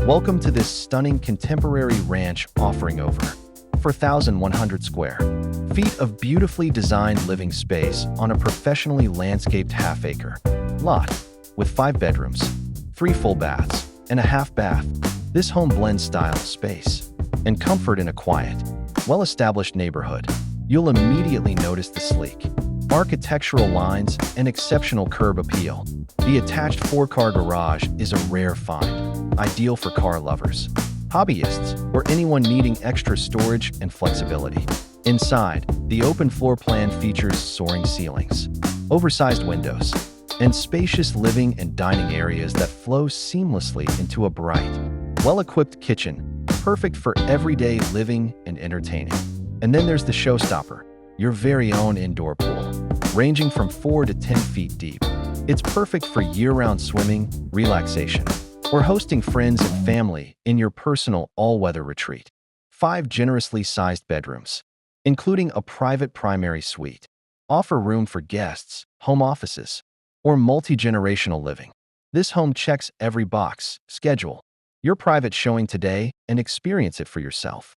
Welcome to this stunning contemporary ranch offering over 4,100 square feet of beautifully designed living space on a professionally landscaped half-acre lot with 5 bedrooms, 3 full baths, and a half bath. This home blends style, space, and comfort in a quiet, well-established neighborhood. You'll immediately notice the sleek architectural lines and exceptional curb appeal. The attached 4-car garage is a rare find, ideal for car lovers, hobbyists, or anyone needing extra storage and flexibility. Inside, the open floor plan features soaring ceilings, oversized windows, and spacious living and dining areas that flow seamlessly into a bright, well-equipped kitchen, perfect for everyday living and entertaining. And then there's the showstopper, your very own indoor pool, ranging from 4 to 10 feet deep. It's perfect for year-round swimming, relaxation, or hosting friends and family in your personal all-weather retreat. 5 generously sized bedrooms, including a private primary suite, offer room for guests, home offices, or multi-generational living. This home checks every box. Schedule your private showing today and experience it for yourself.